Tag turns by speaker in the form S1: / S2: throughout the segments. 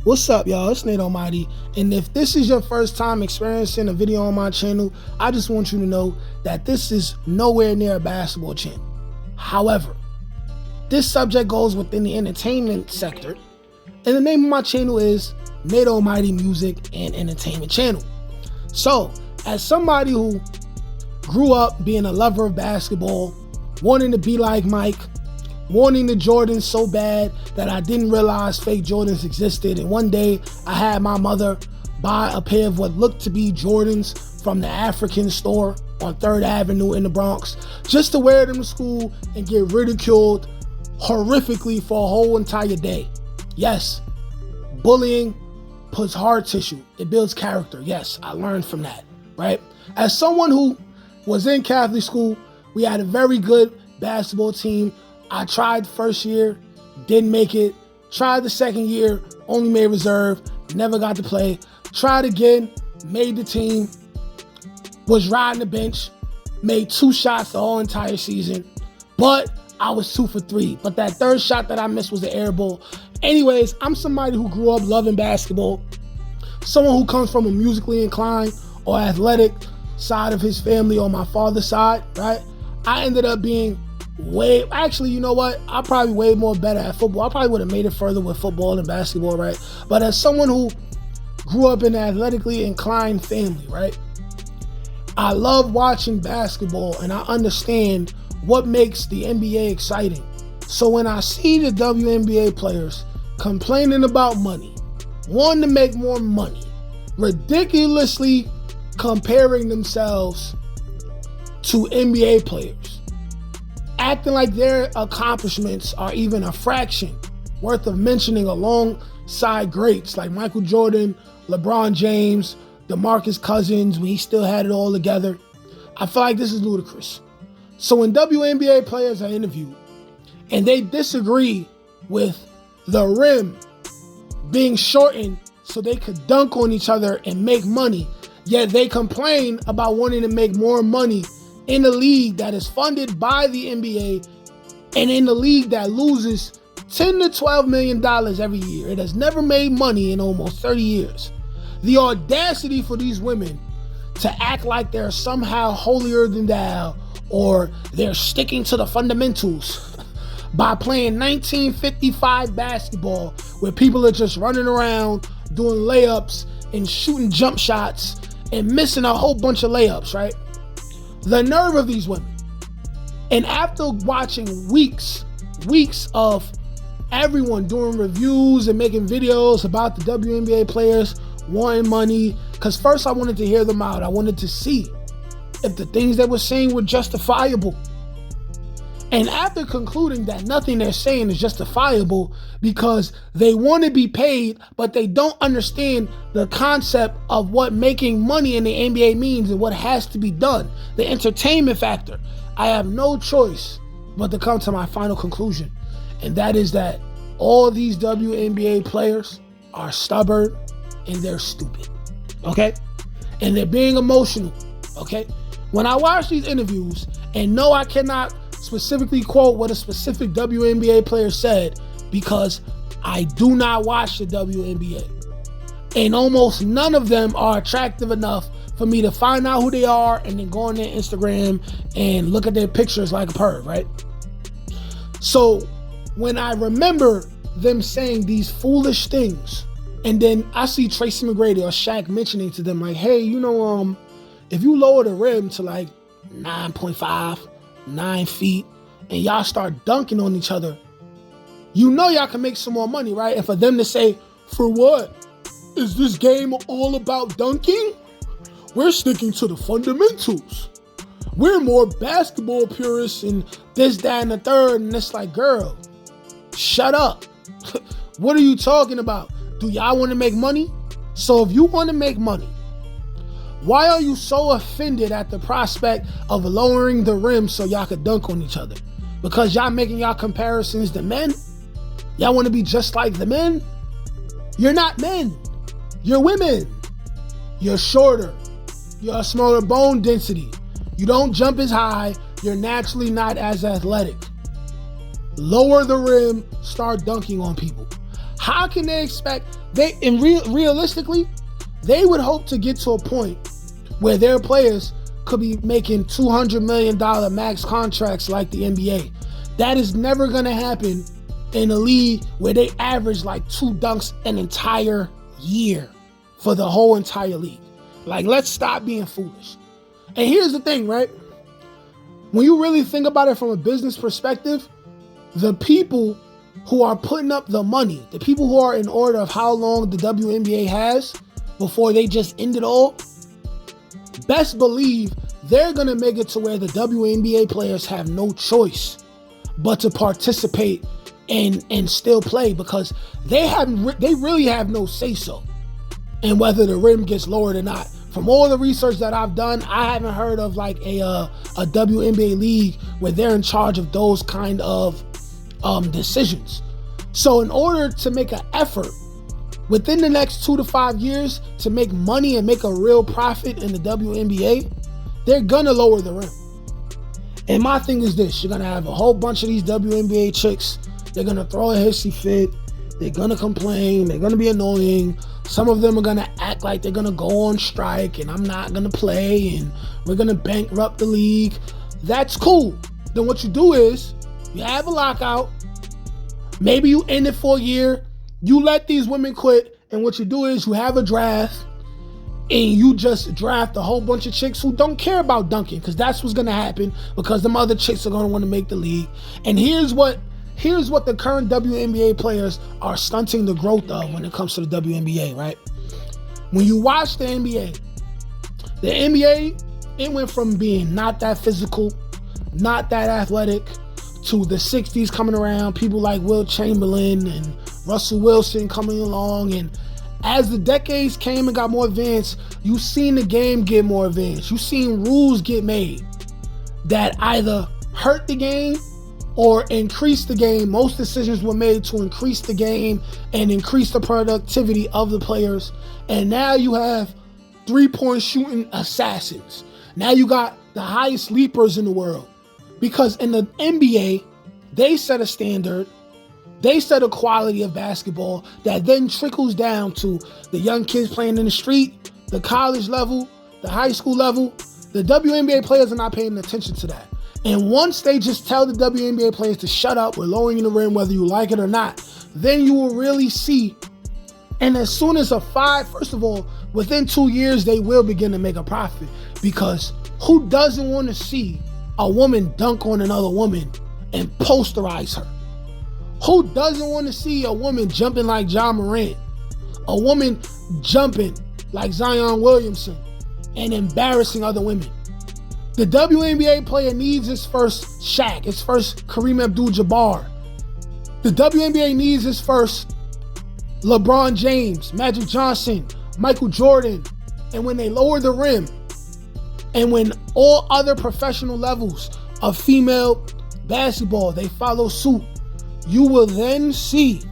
S1: What's up, y'all? It's Nate Almighty, and if this is your first time experiencing a video on my channel, I just want you to know that this is nowhere near a basketball channel. However, this subject goes within the entertainment sector, and the name of my channel is Nate Almighty Music and Entertainment Channel. So, as somebody who grew up being a lover of basketball, wanting to be like Mike, wanting the Jordans so bad that I didn't realize fake Jordans existed, and one day I had my mother buy a pair of what looked to be Jordans from the African store on 3rd Avenue in the Bronx, just to wear them to school and get ridiculed horrifically for a whole entire day. Yes, bullying puts hard tissue. It builds character. Yes, I learned from that, right? As someone who was in Catholic school, we had a very good basketball team. I tried the first year, didn't make it. Tried the second year, only made reserve, never got to play. Tried again, made the team, was riding the bench, made 2 shots the whole entire season, but I was 2 for 3. But that third shot that I missed was the air ball. Anyways, I'm somebody who grew up loving basketball, someone who comes from a musically inclined or athletic side of his family on my father's side, right? I ended up being actually, you know what? I'm probably way more better at football. I probably would have made it further with football than basketball, right? But as someone who grew up in an athletically inclined family, right? I love watching basketball, and I understand what makes the NBA exciting. So when I see the WNBA players complaining about money, wanting to make more money, ridiculously comparing themselves to NBA players, acting like their accomplishments are even a fraction worth of mentioning alongside greats like Michael Jordan, LeBron James, DeMarcus Cousins when he still had it all together. I feel like this is ludicrous. So when WNBA players are interviewed and they disagree with the rim being shortened so they could dunk on each other and make money, yet they complain about wanting to make more money in a league that is funded by the NBA and in the league that loses $10 to $12 million every year. It has never made money in almost 30 years. The audacity for these women to act like they're somehow holier than thou or they're sticking to the fundamentals by playing 1955 basketball where people are just running around doing layups and shooting jump shots and missing a whole bunch of layups, right? The nerve of these women. And after watching weeks of everyone doing reviews and making videos about the WNBA players wanting money, because first I wanted to hear them out. I wanted to see if the things they were saying were justifiable. And after concluding that nothing they're saying is justifiable because they want to be paid, but they don't understand the concept of what making money in the NBA means and what has to be done, the entertainment factor, I have no choice but to come to my final conclusion. And that is that all these WNBA players are stubborn and they're stupid, okay? And they're being emotional, okay? When I watch these interviews, and no, I cannot specifically quote what a specific WNBA player said because I do not watch the WNBA. And almost none of them are attractive enough for me to find out who they are and then go on their Instagram and look at their pictures like a perv, right? So when I remember them saying these foolish things, and then I see Tracy McGrady or Shaq mentioning to them like, hey, you know, if you lower the rim to like 9.5, 9 feet, and y'all start dunking on each other, you know y'all can make some more money, right? And for them to say, for what? Is this game all about dunking? We're sticking to the fundamentals. We're more basketball purists and this, that, and the third. And it's like, girl, shut up. What are you talking about? Do y'all want to make money? So if you want to make money, why are you so offended at the prospect of lowering the rim so y'all could dunk on each other? Because y'all making y'all comparisons to men? Y'all want to be just like the men? You're not men. You're women. You're shorter. You're a smaller bone density. You don't jump as high. You're naturally not as athletic. Lower the rim, start dunking on people. How can they expect realistically, they would hope to get to a point where their players could be making $200 million max contracts like the NBA. That is never going to happen in a league where they average like 2 dunks an entire year for the whole entire league. Like, let's stop being foolish. And here's the thing, right? When you really think about it from a business perspective, the people who are putting up the money, the people who are in order of how long the WNBA has before they just end it all, best believe they're going to make it to where the WNBA players have no choice but to participate and still play, because they really have no say-so in whether the rim gets lowered or not. From all the research that I've done, I haven't heard of like a WNBA league where they're in charge of those kind of decisions. So in order to make an effort within the next 2 to 5 years to make money and make a real profit in the WNBA, they're gonna lower the rim. And my thing is this: you're gonna have a whole bunch of these WNBA chicks. They're gonna throw a hissy fit. They're gonna complain. They're gonna be annoying. Some of them are gonna act like they're gonna go on strike and I'm not gonna play and we're gonna bankrupt the league. That's cool. Then what you do is you have a lockout. Maybe you end it for a year. You let these women quit, and what you do is you have a draft and you just draft a whole bunch of chicks who don't care about dunking, because that's what's gonna happen, because them other chicks are gonna want to make the league. And here's what the current WNBA players are stunting the growth of when it comes to the WNBA, right? When you watch the NBA, it went from being not that physical, not that athletic, to the 60s coming around, people like Wilt Chamberlain and Russell Wilson coming along, and as the decades came and got more advanced, you've seen the game get more advanced. You've seen rules get made that either hurt the game or increase the game. Most decisions were made to increase the game and increase the productivity of the players. And now you have 3-point shooting assassins. Now you got the highest leapers in the world. Because in the NBA, they set a standard, they set a quality of basketball that then trickles down to the young kids playing in the street, the college level, the high school level. The WNBA players are not paying attention to that. And once they just tell the WNBA players to shut up, we're lowering the rim whether you like it or not, then you will really see. And as soon as first of all, within 2 years, they will begin to make a profit, because who doesn't want to see a woman dunk on another woman and posterize her? Who doesn't want to see a woman jumping like John Morant, a woman jumping like Zion Williamson and embarrassing other women? The WNBA player needs his first Shaq, his first Kareem Abdul-Jabbar. The WNBA needs his first LeBron James, Magic Johnson, Michael Jordan. And when they lower the rim, and when all other professional levels of female basketball, they follow suit, you will then see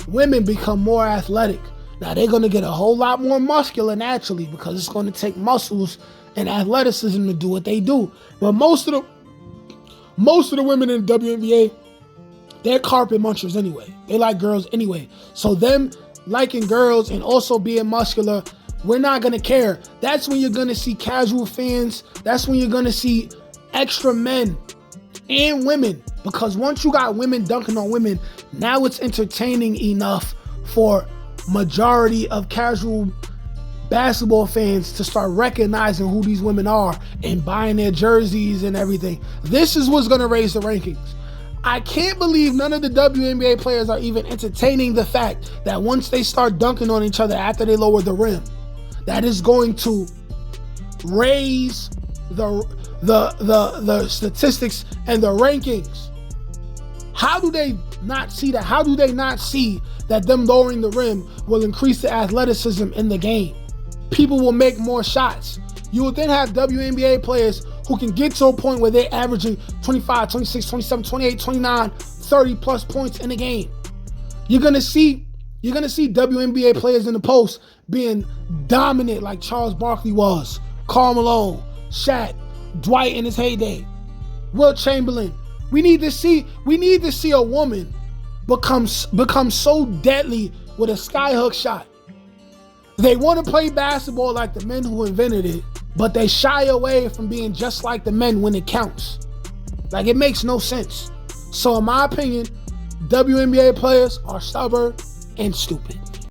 S1: women become more athletic. Now, they're going to get a whole lot more muscular naturally, because it's going to take muscles and athleticism to do what they do. But most of the women in the WNBA, they're carpet munchers anyway. They like girls anyway. So them liking girls and also being muscular, we're not going to care. That's when you're going to see casual fans. That's when you're going to see extra men and women. Because once you got women dunking on women, now it's entertaining enough for majority of casual basketball fans to start recognizing who these women are and buying their jerseys and everything. This is what's going to raise the rankings. I can't believe none of the WNBA players are even entertaining the fact that once they start dunking on each other after they lower the rim, that is going to raise the statistics and the rankings. How do they not see that? How do they not see that them lowering the rim will increase the athleticism in the game? People will make more shots. You will then have WNBA players who can get to a point where they're averaging 25, 26, 27, 28, 29, 30 plus points in a game. You're gonna see WNBA players in the post being dominant like Charles Barkley was, Karl Malone, Shaq, Dwight in his heyday, Wilt Chamberlain. We need to see a woman becomes so deadly with a skyhook shot. They want to play basketball like the men who invented it, but they shy away from being just like the men when it counts. Like, it makes no sense. So in my opinion, WNBA players are stubborn and stupid.